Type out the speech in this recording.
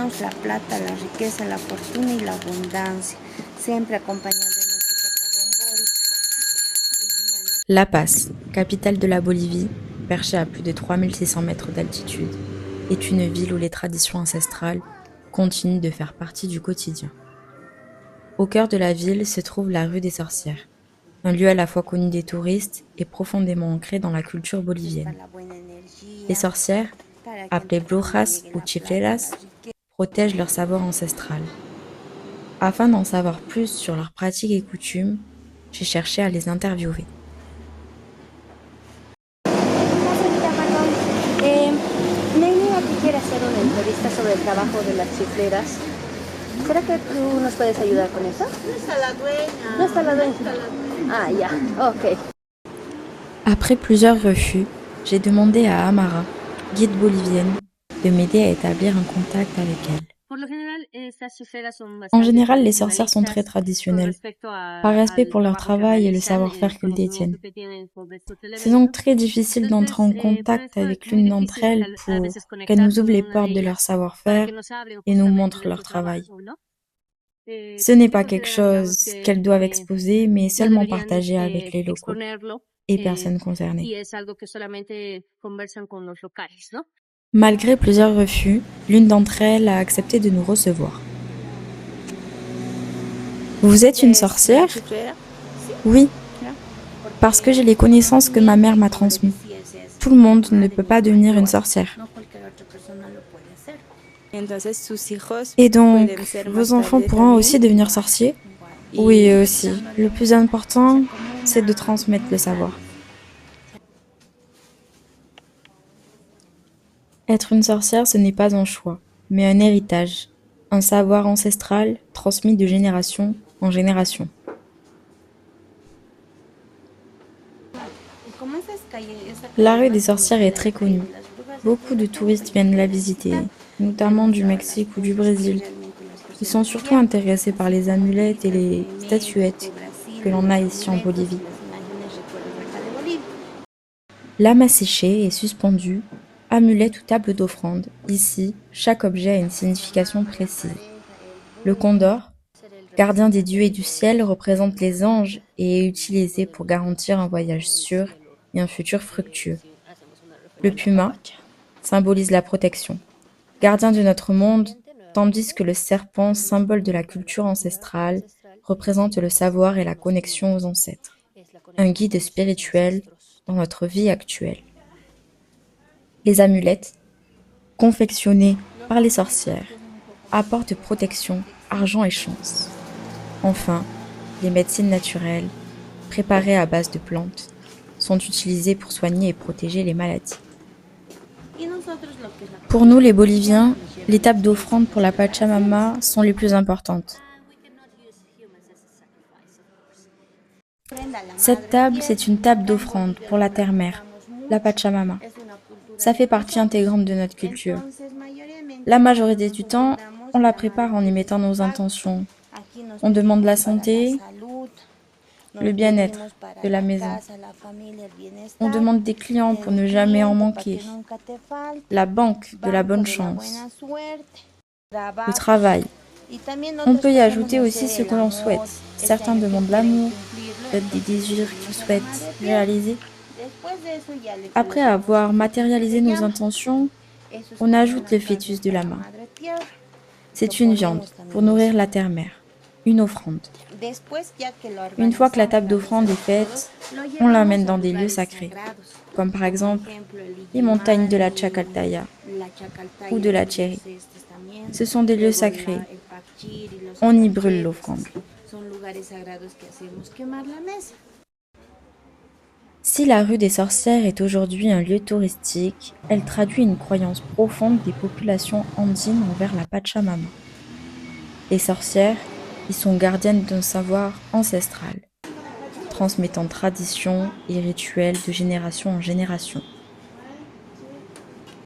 tenemos la plata, la riqueza, la fortuna y la abundancia, siempre acompañando La Paz, capitale de la Bolivie, perchée à plus de 3600 mètres d'altitude, est une ville où les traditions ancestrales continuent de faire partie du quotidien. Au cœur de la ville se trouve la rue des Sorcières, un lieu à la fois connu des touristes et profondément ancré dans la culture bolivienne. Les sorcières, appelées brujas ou chifleras, protègent leur savoir ancestral. Afin d'en savoir plus sur leurs pratiques et coutumes, j'ai cherché à les interviewer. Nelly aquí quiere hacer una entrevista sobre el trabajo de las chifleras. ¿Será que tú nos puedes ayudar con eso? No está la dueña. No está la dueña. No está la dueña. Ah, ya, ok. Après plusieurs refus, j'ai demandé à Amara, guide bolivienne, de m'aider à établir un contact avec elle. En général, les sorcières sont très traditionnelles, par respect pour leur travail et le savoir-faire qu'elles détiennent. C'est donc très difficile d'entrer en contact avec l'une d'entre elles pour qu'elles nous ouvrent les portes de leur savoir-faire et nous montrent leur travail. Ce n'est pas quelque chose qu'elles doivent exposer, mais seulement partager avec les locaux et personnes concernées. Malgré plusieurs refus, l'une d'entre elles a accepté de nous recevoir. Vous êtes une sorcière? Oui, parce que j'ai les connaissances que ma mère m'a transmises. Tout le monde ne peut pas devenir une sorcière. Et donc, vos enfants pourront aussi devenir sorciers? Oui, eux aussi. Le plus important, c'est de transmettre le savoir. Être une sorcière, ce n'est pas un choix, mais un héritage, un savoir ancestral transmis de génération en génération. La rue des Sorcières est très connue. Beaucoup de touristes viennent la visiter, notamment du Mexique ou du Brésil. Ils sont surtout intéressés par les amulettes et les statuettes que l'on a ici en Bolivie. Lame à sécher est suspendue, amulette ou table d'offrande. Ici, chaque objet a une signification précise. Le condor, gardien des dieux et du ciel, représente les anges et est utilisé pour garantir un voyage sûr et un futur fructueux. Le puma symbolise la protection, gardien de notre monde, tandis que le serpent, symbole de la culture ancestrale, représente le savoir et la connexion aux ancêtres, un guide spirituel dans notre vie actuelle. Les amulettes, confectionnées par les sorcières, apportent protection, argent et chance. Enfin, les médecines naturelles, préparées à base de plantes, sont utilisées pour soigner et protéger les maladies. Pour nous, les Boliviens, les tables d'offrande pour la Pachamama sont les plus importantes. Cette table, c'est une table d'offrande pour la terre-mère, la Pachamama. Ça fait partie intégrante de notre culture. La majorité du temps, on la prépare en y mettant nos intentions. On demande la santé, le bien-être de la maison. On demande des clients pour ne jamais en manquer. La banque de la bonne chance. Le travail. On peut y ajouter aussi ce que l'on souhaite. Certains demandent l'amour, d'autres des désirs qu'ils souhaitent réaliser. Après avoir matérialisé nos intentions, on ajoute le fœtus de la main. C'est une viande pour nourrir la terre-mère, une offrande. Une fois que la table d'offrande est faite, on l'emmène dans des lieux sacrés, comme par exemple les montagnes de la Chacaltaya ou de la Cherry. Ce sont des lieux sacrés. On y brûle l'offrande. Si la rue des Sorcières est aujourd'hui un lieu touristique, elle traduit une croyance profonde des populations andines envers la Pachamama. Les sorcières y sont gardiennes d'un savoir ancestral, transmettant traditions et rituels de génération en génération.